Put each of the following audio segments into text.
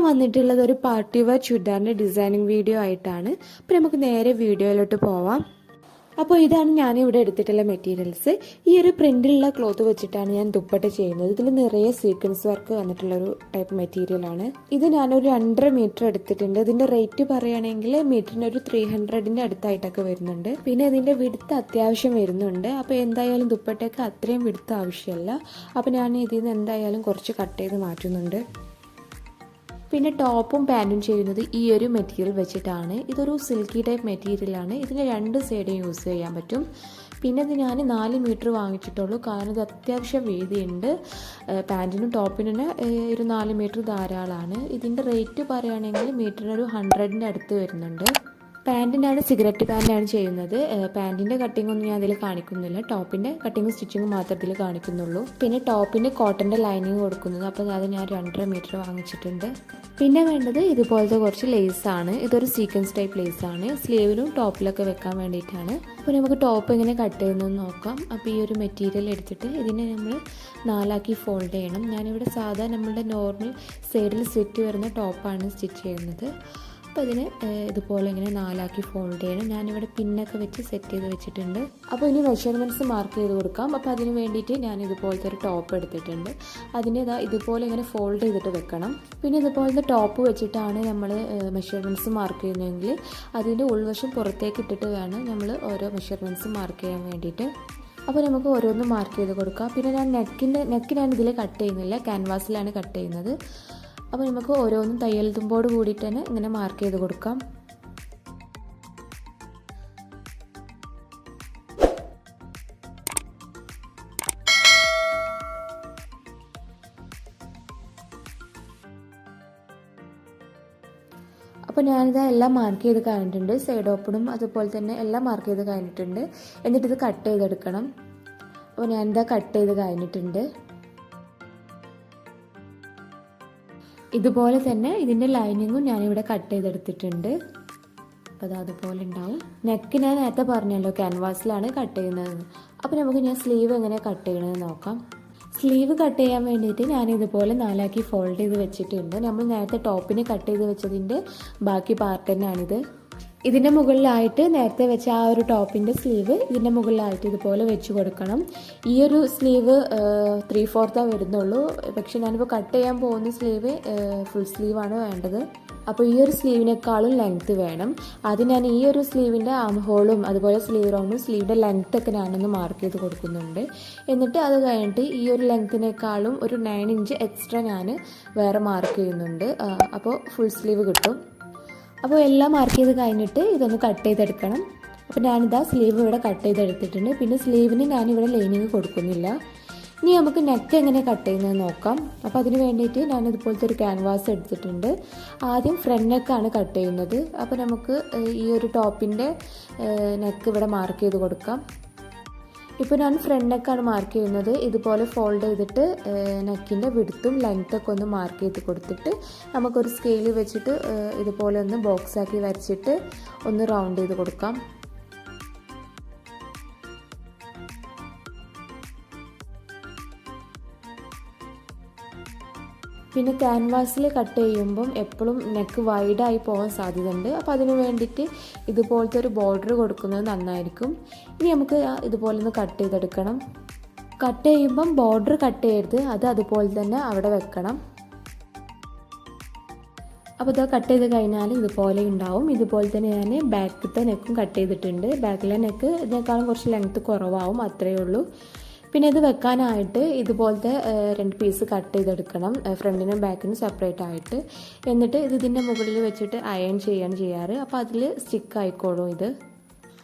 വന്നിട്ടുള്ളത് ഒരു party wear ചുരിദാറിൻ്റെ ഡിസൈനിങ് വീഡിയോ ആയിട്ടാണ്. അപ്പോൾ നമുക്ക് നേരെ വീഡിയോയിലോട്ട് പോവാം. അപ്പോൾ ഇതാണ് ഞാനിവിടെ എടുത്തിട്ടുള്ള മെറ്റീരിയൽസ്. ഈ ഒരു പ്രിന്റിലുള്ള ക്ലോത്ത് വെച്ചിട്ടാണ് ഞാൻ ദുപ്പട്ട ചെയ്യുന്നത്. ഇതിൽ നിറയെ സീക്വൻസ് വർക്ക് വന്നിട്ടുള്ളൊരു ടൈപ്പ് മെറ്റീരിയലാണ്. ഇത് ഞാനൊരു 2.5 മീറ്റർ എടുത്തിട്ടുണ്ട്. ഇതിൻ്റെ റേറ്റ് പറയുകയാണെങ്കിൽ മീറ്ററിന് ഒരു 300ൻ്റെ അടുത്തായിട്ടൊക്കെ വരുന്നുണ്ട്. പിന്നെ ഇതിൻ്റെ വിടുത്ത് അത്യാവശ്യം വരുന്നുണ്ട്. അപ്പോൾ എന്തായാലും ദുപ്പട്ടയ്ക്ക് അത്രയും വിടുത്ത് ആവശ്യമില്ല. അപ്പോൾ ഞാൻ ഇതിൽ നിന്ന് എന്തായാലും കുറച്ച് കട്ട് ചെയ്ത് മാറ്റുന്നുണ്ട്. പിന്നെ ടോപ്പും പാൻറ്റും ചെയ്യുന്നത് ഈ ഒരു മെറ്റീരിയൽ വെച്ചിട്ടാണ്. ഇതൊരു സിൽക്കി ടൈപ്പ് മെറ്റീരിയലാണ്. ഇതിന് 2 സൈഡും യൂസ് ചെയ്യാൻ പറ്റും. പിന്നെ ഇത് ഞാൻ 4 മീറ്റർ വാങ്ങിച്ചിട്ടുള്ളൂ, കാരണം ഇത് അത്യാവശ്യം വീതിയുണ്ട്. പാൻറ്റിനും ടോപ്പിനും ഒരു 4 മീറ്റർ ധാരാളമാണ്. ഇതിൻ്റെ റേറ്റ് പറയുകയാണെങ്കിൽ മീറ്ററിന് ഒരു 100ൻ്റെ അടുത്ത് വരുന്നുണ്ട്. പാൻറ്റിനാണ് സിഗരറ്റ് പാൻറ്റാണ് ചെയ്യുന്നത്. പാൻറ്റിൻ്റെ കട്ടിംഗ് ഒന്നും ഞാൻ അതിൽ കാണിക്കുന്നില്ല. ടോപ്പിൻ്റെ കട്ടിങ്ങും സ്റ്റിച്ചിങ്ങും മാത്രമേ ഇതിൽ കാണിക്കുന്നുള്ളൂ. പിന്നെ ടോപ്പിന് കോട്ടൻ്റെ ലൈനിങ് കൊടുക്കുന്നത്, അപ്പോൾ അത് ഞാൻ 2.5 മീറ്റർ വാങ്ങിച്ചിട്ടുണ്ട്. പിന്നെ വേണ്ടത് ഇതുപോലത്തെ കുറച്ച് ലേസാണ്. ഇതൊരു സീക്വൻസ് ടൈപ്പ് ലേസാണ്. സ്ലീവിലും ടോപ്പിലൊക്കെ വെക്കാൻ വേണ്ടിയിട്ടാണ്. അപ്പോൾ നമുക്ക് ടോപ്പ് എങ്ങനെ കട്ട് ചെയ്യുന്നതെന്ന് നോക്കാം. അപ്പോൾ ഈ ഒരു മെറ്റീരിയൽ എടുത്തിട്ട് ഇതിനെ നമ്മൾ 4ആക്കി ഫോൾഡ് ചെയ്യണം. ഞാനിവിടെ സാധാ നമ്മളുടെ നോർമൽ സൈഡിൽ സ്ലിറ്റ് വരുന്ന ടോപ്പാണ് സ്റ്റിച്ച് ചെയ്യുന്നത്. അപ്പോൾ ഇതിന് ഇതുപോലെ ഇങ്ങനെ 4ആക്കി ഫോൾഡ് ചെയ്യണം. ഞാനിവിടെ പിന്നൊക്കെ വെച്ച് സെറ്റ് ചെയ്ത് വെച്ചിട്ടുണ്ട്. അപ്പോൾ ഇനി മെഷർമെൻറ്റ്സ് മാർക്ക് ചെയ്ത് കൊടുക്കാം. അപ്പോൾ അതിന് വേണ്ടിയിട്ട് ഞാൻ ഇതുപോലത്തെ ഒരു ടോപ്പ് എടുത്തിട്ടുണ്ട്. അതിനെ ഇതുപോലെ ഇങ്ങനെ ഫോൾഡ് ചെയ്തിട്ട് വെക്കണം. പിന്നെ ഇതുപോലത്തെ ടോപ്പ് വെച്ചിട്ടാണ് നമ്മൾ മെഷർമെൻറ്റ്സ് മാർക്ക് ചെയ്യുന്നതെങ്കിൽ അതിൻ്റെ ഉൾവശം പുറത്തേക്ക് ഇട്ടിട്ട് വേണം നമ്മൾ ഓരോ മെഷർമെൻറ്റ്സ് മാർക്ക് ചെയ്യാൻ വേണ്ടിയിട്ട്. അപ്പോൾ നമുക്ക് ഓരോന്നും മാർക്ക് ചെയ്ത് കൊടുക്കാം. പിന്നെ ഞാൻ നെക്ക് ഞാൻ ഇതിൽ കട്ട് ചെയ്യുന്നില്ല, ക്യാൻവാസിലാണ് കട്ട് ചെയ്യുന്നത്. അപ്പോൾ നമുക്ക് ഓരോന്നും തയ്യൽ തുമ്പോട് കൂടിയിട്ട് തന്നെ ഇങ്ങനെ മാർക്ക് ചെയ്ത് കൊടുക്കാം. അപ്പോൾ ഞാനിത് എല്ലാം മാർക്ക് ചെയ്ത് കഴിഞ്ഞിട്ടുണ്ട്. സൈഡ് ഓപ്പണും അതുപോലെ തന്നെ എല്ലാം മാർക്ക് ചെയ്ത് കഴിഞ്ഞിട്ടുണ്ട്. എന്നിട്ടിത് കട്ട് ചെയ്തെടുക്കണം. അപ്പോൾ ഞാനിത് കട്ട് ചെയ്ത് കഴിഞ്ഞിട്ടുണ്ട്. ഇതുപോലെ തന്നെ ഇതിൻ്റെ ലൈനിങ്ങും ഞാനിവിടെ കട്ട് ചെയ്തെടുത്തിട്ടുണ്ട്. അപ്പോൾ അത് അതുപോലെ ഉണ്ടാവും. നെക്ക് ഞാൻ നേരത്തെ പറഞ്ഞല്ലോ ക്യാൻവാസിലാണ് കട്ട് ചെയ്യുന്നത്. അപ്പോൾ നമുക്ക് ഞാൻ സ്ലീവ് എങ്ങനെ കട്ട് ചെയ്യണമെന്ന് നോക്കാം. സ്ലീവ് കട്ട് ചെയ്യാൻ വേണ്ടിയിട്ട് ഞാൻ ഇതുപോലെ 4ആക്കി ഫോൾഡ് ചെയ്ത് വെച്ചിട്ടുണ്ട്. നമ്മൾ നേരത്തെ ടോപ്പിന് കട്ട് ചെയ്ത് വെച്ചതിൻ്റെ ബാക്കി പാർട്ട് തന്നെയാണിത്. ഇതിൻ്റെ മുകളിലായിട്ട് നേരത്തെ വെച്ച ആ ഒരു ടോപ്പിൻ്റെ സ്ലീവ് ഇതിൻ്റെ മുകളിലായിട്ട് ഇതുപോലെ വെച്ച് കൊടുക്കണം. ഈ ഒരു സ്ലീവ് 3/4 വരുന്നുള്ളൂ. പക്ഷെ ഞാനിപ്പോൾ കട്ട് ചെയ്യാൻ പോകുന്ന സ്ലീവ് ഫുൾ സ്ലീവാണ് വേണ്ടത്. അപ്പോൾ ഈ ഒരു സ്ലീവിനേക്കാളും ലെങ്ത്ത് വേണം. ആദ്യം ഞാൻ ഈ ഒരു സ്ലീവിൻ്റെ ആം ഹോളും അതുപോലെ സ്ലീവ് റൗണ്ടും സ്ലീവിൻ്റെ ലെങ്ത്തൊക്കെ ഞാനൊന്ന് മാർക്ക് ചെയ്ത് കൊടുക്കുന്നുണ്ട്. എന്നിട്ട് അത് കഴിഞ്ഞിട്ട് ഈ ഒരു ലെങ്ത്തിനേക്കാളും ഒരു 9 ഇഞ്ച് എക്സ്ട്രാ ഞാൻ വേറെ മാർക്ക് ചെയ്യുന്നുണ്ട്. അപ്പോൾ ഫുൾ സ്ലീവ് കിട്ടും. അപ്പോൾ എല്ലാം മാർക്ക് ചെയ്ത് കഴിഞ്ഞിട്ട് ഇതൊന്ന് കട്ട് ചെയ്തെടുക്കണം. അപ്പോൾ ഞാനിതാ സ്ലീവ് ഇവിടെ കട്ട് ചെയ്തെടുത്തിട്ടുണ്ട്. പിന്നെ സ്ലീവിന് ഞാനിവിടെ ലൈനിങ് കൊടുക്കുന്നില്ല. ഇനി നമുക്ക് നെക്ക് എങ്ങനെ കട്ട് ചെയ്യുന്നത് നോക്കാം. അപ്പോൾ അതിന് വേണ്ടിയിട്ട് ഞാൻ ഇതുപോലത്തെ ഒരു ക്യാൻവാസ് എടുത്തിട്ടുണ്ട്. ആദ്യം ഫ്രണ്ട് നെക്കാണ് കട്ട് ചെയ്യുന്നത്. അപ്പോൾ നമുക്ക് ഈ ഒരു ടോപ്പിൻ്റെ നെക്ക് ഇവിടെ മാർക്ക് ചെയ്ത് കൊടുക്കാം. ഇപ്പോൾ ഞാൻ ഫ്രണ്ട് നെക്കാണ് മാർക്ക് ചെയ്യുന്നത്. ഇതുപോലെ ഫോൾഡ് ചെയ്തിട്ട് നെക്കിൻ്റെ വിഡ്ത്തും ലെങ്ത്തൊക്കെ ഒന്ന് മാർക്ക് ചെയ്ത് കൊടുത്തിട്ട് നമുക്കൊരു സ്കെയിൽ വെച്ചിട്ട് ഇതുപോലെ ഒന്ന് ബോക്സാക്കി വരച്ചിട്ട് ഒന്ന് റൗണ്ട് ചെയ്ത് കൊടുക്കാം. പിന്നെ ക്യാൻവാസിൽ കട്ട് ചെയ്യുമ്പം എപ്പോഴും നെക്ക് വൈഡായി പോകാൻ സാധ്യതയുണ്ട്. അപ്പോൾ അതിന് വേണ്ടിയിട്ട് ഇതുപോലത്തെ ഒരു ബോർഡർ കൊടുക്കുന്നത് നന്നായിരിക്കും. ഇനി നമുക്ക് ഇതുപോലെ ഒന്ന് കട്ട് ചെയ്തെടുക്കണം. കട്ട് ചെയ്യുമ്പം ബോർഡർ കട്ട് ചെയ്യരുത്, അത് അതുപോലെ തന്നെ അവിടെ വെക്കണം. അപ്പോൾ ഇത് കട്ട് ചെയ്ത് കഴിഞ്ഞാൽ ഇതുപോലെ ഉണ്ടാവും. ഇതുപോലെ തന്നെ ഞാൻ ബാക്കിലത്തെ നെക്കും കട്ട് ചെയ്തിട്ടുണ്ട്. ബാക്കിലെ നെക്ക് ഇതിനേക്കാളും കുറച്ച് ലെങ്ത്ത് കുറവാകും, അത്രയേ ഉള്ളൂ. പിന്നെ ഇത് വെക്കാനായിട്ട് ഇതുപോലത്തെ 2 പീസ് കട്ട് ചെയ്തെടുക്കണം, ഫ്രണ്ടിനും ബാക്കിനും സെപ്പറേറ്റ് ആയിട്ട്. എന്നിട്ട് ഇതിൻ്റെ മുകളിൽ വെച്ചിട്ട് അയൺ ചെയ്യാണ് ചെയ്യാറ്. അപ്പോൾ അതിൽ സ്റ്റിക്ക് ആയിക്കോളും ഇത്.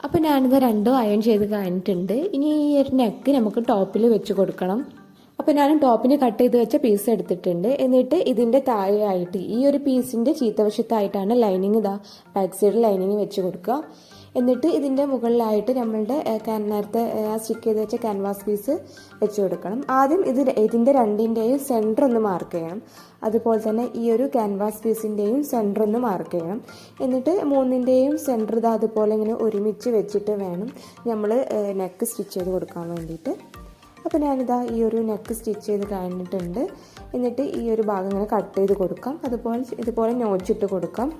അപ്പോൾ ഞാനിത് 2ഉം അയൺ ചെയ്ത് കഴിഞ്ഞിട്ടുണ്ട്. ഇനി ഈ ഒരു നെക്ക് നമുക്ക് ടോപ്പിൽ വെച്ച് കൊടുക്കണം. അപ്പോൾ ഞാൻ ടോപ്പിന് കട്ട് ചെയ്ത് വെച്ച പീസ് എടുത്തിട്ടുണ്ട്. എന്നിട്ട് ഇതിൻ്റെ താഴെയായിട്ട് ഈ ഒരു പീസിൻ്റെ ചീത്തവശത്തായിട്ടാണ് ലൈനിങ് ബാക്ക് സൈഡ് ലൈനിങ് വെച്ച് കൊടുക്കുക. എന്നിട്ട് ഇതിൻ്റെ മുകളിലായിട്ട് നമ്മളുടെ നേരത്തെ സ്റ്റിക്ക് ചെയ്ത് വെച്ച ക്യാൻവാസ് പീസ് വെച്ച് കൊടുക്കണം. ആദ്യം ഇതിൻ്റെ 2ൻ്റെയും സെൻറ്റർ ഒന്ന് മാർക്ക് ചെയ്യണം. അതുപോലെ തന്നെ ഈ ഒരു ക്യാൻവാസ് പീസിൻ്റെയും സെൻറ്റർ ഒന്ന് മാർക്ക് ചെയ്യണം. എന്നിട്ട് 3ൻ്റെയും സെൻറ്റർ അതുപോലെ ഇങ്ങനെ ഒരുമിച്ച് വെച്ചിട്ട് വേണം നമ്മൾ നെക്ക് സ്റ്റിച്ച് ചെയ്ത് കൊടുക്കാൻ വേണ്ടിയിട്ട്. അപ്പോൾ ഞാനിതാ ഈ ഒരു നെക്ക് സ്റ്റിച്ച് ചെയ്ത് കഴിഞ്ഞിട്ടുണ്ട്. എന്നിട്ട് ഈ ഒരു ഭാഗം ഇങ്ങനെ കട്ട് ചെയ്ത് കൊടുക്കാം. ഇതുപോലെ നോച്ചിട്ട് കൊടുക്കാം.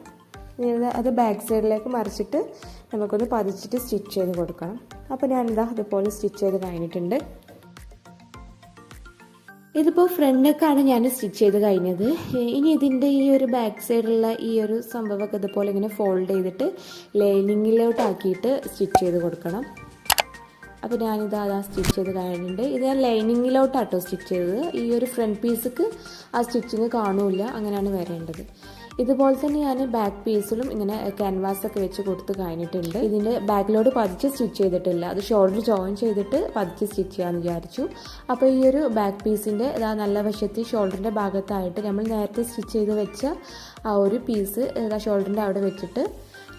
അത് ബാക്ക് സൈഡിലേക്ക് മറിച്ചിട്ട് നമുക്കൊന്ന് പതിച്ചിട്ട് സ്റ്റിച്ച് ചെയ്ത് കൊടുക്കണം. അപ്പോൾ ഞാനിതാ അതുപോലെ സ്റ്റിച്ച് ചെയ്ത് കഴിഞ്ഞിട്ടുണ്ട്. ഇതിപ്പോൾ ഫ്രണ്ട് നെക്കാണ് ഞാൻ സ്റ്റിച്ച് ചെയ്ത് കഴിഞ്ഞത്. ഇനി ഇതിൻ്റെ ഈ ഒരു ബാക്ക് സൈഡിലുള്ള ഈ ഒരു സംഭവമൊക്കെ ഇതുപോലെ ഇങ്ങനെ ഫോൾഡ് ചെയ്തിട്ട് ലൈനിങ്ങിലോട്ടാക്കിയിട്ട് സ്റ്റിച്ച് ചെയ്ത് കൊടുക്കണം. അപ്പോൾ ഞാനിത് അതാ സ്റ്റിച്ച് ചെയ്ത് കഴിഞ്ഞിട്ടുണ്ട്. ഇത് ഞാൻ ലൈനിങ്ങിലോട്ടാട്ടോ സ്റ്റിച്ച് ചെയ്തത്. ഈ ഒരു ഫ്രണ്ട് പീസിക്ക് ആ സ്റ്റിച്ചിങ് കാണൂല, അങ്ങനെയാണ് വരേണ്ടത്. ഇതുപോലെ തന്നെ ഞാൻ ബാക്ക് പീസിലും ഇങ്ങനെ ക്യാൻവാസൊക്കെ വെച്ച് കൊടുത്ത് കഴിഞ്ഞിട്ടുണ്ട്. ഇതിൻ്റെ ബാക്കിലോട്ട് പതിച്ച് സ്റ്റിച്ച് ചെയ്തിട്ടില്ല, അത് ഷോൾഡർ ജോയിൻ ചെയ്തിട്ട് പതിച്ച് സ്റ്റിച്ച് ചെയ്യാമെന്ന് വിചാരിച്ചു. അപ്പോൾ ഈ ഒരു ബാക്ക് പീസിൻ്റെ നല്ല വശത്ത് ഷോൾഡറിൻ്റെ ഭാഗത്തായിട്ട് നമ്മൾ നേരത്തെ സ്റ്റിച്ച് ചെയ്ത് വെച്ച ആ ഒരു പീസ് ഷോൾഡറിൻ്റെ അവിടെ വെച്ചിട്ട്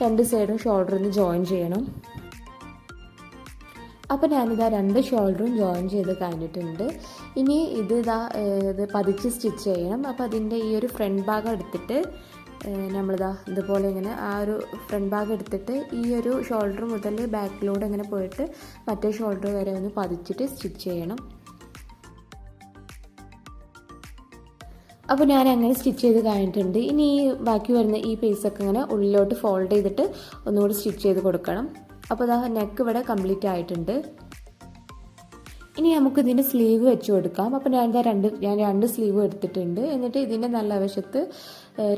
രണ്ട് സൈഡും ഷോൾഡറിന് ജോയിൻ ചെയ്യണം. അപ്പോൾ ഞാനിതാ രണ്ട് ഷോൾഡറും ജോയിൻ ചെയ്ത് കഴിഞ്ഞിട്ടുണ്ട്. ഇനി ഇത് പതിച്ച് സ്റ്റിച്ച് ചെയ്യണം. അപ്പോൾ അതിൻ്റെ ഈ ഒരു ഫ്രണ്ട് ഭാഗം എടുത്തിട്ട് നമ്മളിതാ ഇതുപോലെ ഇങ്ങനെ ആ ഒരു ഫ്രണ്ട് ഭാഗം എടുത്തിട്ട് ഈ ഒരു ഷോൾഡർ മുതൽ ബാക്കിലൂടെ ഇങ്ങനെ പോയിട്ട് മറ്റേ ഷോൾഡർ വരെ ഒന്ന് പതിച്ചിട്ട് സ്റ്റിച്ച് ചെയ്യണം. അപ്പോൾ ഞാൻ അങ്ങനെ സ്റ്റിച്ച് ചെയ്ത് കഴിഞ്ഞിട്ടുണ്ട്. ഇനി ഈ ബാക്കി വരുന്ന ഈ പീസൊക്കെ ഇങ്ങനെ ഉള്ളിലോട്ട് ഫോൾഡ് ചെയ്തിട്ട് ഒന്നുകൂടി സ്റ്റിച്ച് ചെയ്ത് കൊടുക്കണം. അപ്പോൾ ഇതാ നെക്ക് ഇവിടെ കംപ്ലീറ്റ് ആയിട്ടുണ്ട്. ഇനി നമുക്ക് ഇതിൻ്റെ സ്ലീവ് വെച്ച് കൊടുക്കാം. അപ്പോൾ ഞാൻ രണ്ട് സ്ലീവ് എടുത്തിട്ടുണ്ട്. എന്നിട്ട് ഇതിൻ്റെ നല്ല വശത്ത്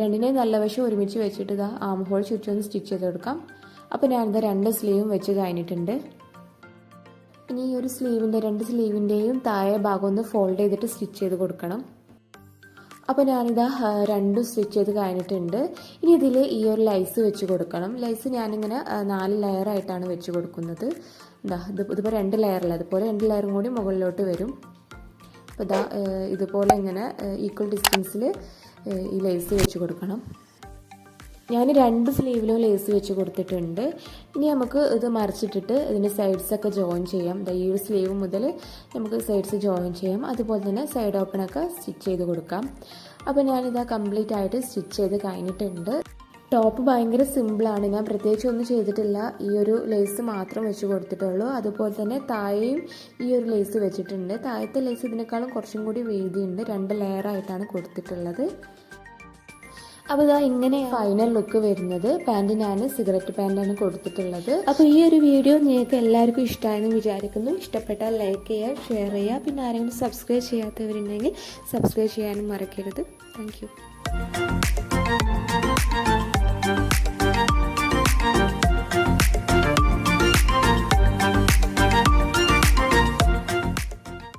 രണ്ടിനെയും നല്ല വശം ഒരുമിച്ച് വെച്ചിട്ട് ഇതാ ആം ഹോൾ ചുറ്റൊന്ന് സ്റ്റിച്ച് ചെയ്ത് കൊടുക്കാം. അപ്പോൾ ഞാനിതാ രണ്ട് സ്ലീവും വെച്ച് കഴിഞ്ഞിട്ടുണ്ട്. ഇനി ഈ ഒരു രണ്ട് സ്ലീവിൻ്റെയും താഴെ ഭാഗം ഒന്ന് ഫോൾഡ് ചെയ്തിട്ട് സ്റ്റിച്ച് ചെയ്ത് കൊടുക്കണം. അപ്പോൾ ഞാനിതാ രണ്ടും സ്റ്റിച്ച് ചെയ്ത് കഴിഞ്ഞിട്ടുണ്ട്. ഇനി ഇതിൽ ഈ ഒരു ലൈസ് വെച്ച് കൊടുക്കണം. ലൈസ് ഞാനിങ്ങനെ 4 ലെയറായിട്ടാണ് വെച്ച് കൊടുക്കുന്നത്. ഇതിപ്പോൾ 2 ലെയറല്ല, അതുപോലെ 2 ലെയറും കൂടി മുകളിലോട്ട് വരും. അപ്പോൾ ഇതുപോലെ ഇങ്ങനെ ഈക്വൽ ഡിസ്റ്റൻസിൽ ഈ ലൈസ് വെച്ച് കൊടുക്കണം. ഞാൻ 2 സ്ലീവിലും ലേസ് വെച്ച് കൊടുത്തിട്ടുണ്ട്. ഇനി നമുക്ക് ഇത് മറിച്ചിട്ടിട്ട് ഇതിൻ്റെ സൈഡ്സൊക്കെ ജോയിൻ ചെയ്യാം. ഈ ഒരു സ്ലീവ് മുതൽ നമുക്ക് സൈഡ്സ് ജോയിൻ ചെയ്യാം. അതുപോലെ തന്നെ സൈഡ് ഓപ്പണൊക്കെ സ്റ്റിച്ച് ചെയ്ത് കൊടുക്കാം. അപ്പോൾ ഞാനിതാ കംപ്ലീറ്റ് ആയിട്ട് സ്റ്റിച്ച് ചെയ്ത് കഴിഞ്ഞിട്ടുണ്ട്. ടോപ്പ് ഭയങ്കര സിമ്പിളാണ്, ഞാൻ പ്രത്യേകിച്ച് ഒന്നും ചെയ്തിട്ടില്ല. ഈ ഒരു ലേസ് മാത്രം വെച്ച് കൊടുത്തിട്ടുള്ളൂ. അതുപോലെ തന്നെ താഴെയും ഈ ഒരു ലേസ് വെച്ചിട്ടുണ്ട്. താഴത്തെ ലേസ് ഇതിനേക്കാളും കുറച്ചും കൂടി വീതിയുണ്ട്. 2 ലെയറായിട്ടാണ് കൊടുത്തിട്ടുള്ളത്. അപ്പോൾ ഇതാ ഇങ്ങനെ ഫൈനൽ ലുക്ക് വരുന്നത്. പാൻറ് ഞാൻ സിഗരറ്റ് പാൻറ്റാണ് കൊടുത്തിട്ടുള്ളത്. അപ്പോൾ ഈ ഒരു വീഡിയോ നിങ്ങൾക്ക് എല്ലാവർക്കും ഇഷ്ടമായെന്ന് വിചാരിക്കുന്നു. ഇഷ്ടപ്പെട്ടാൽ ലൈക്ക് ചെയ്യുക, ഷെയർ ചെയ്യുക. പിന്നെ ആരെങ്കിലും സബ്സ്ക്രൈബ് ചെയ്യാത്തവരുണ്ടെങ്കിൽ സബ്സ്ക്രൈബ് ചെയ്യാനും മറക്കരുത്. Thank you.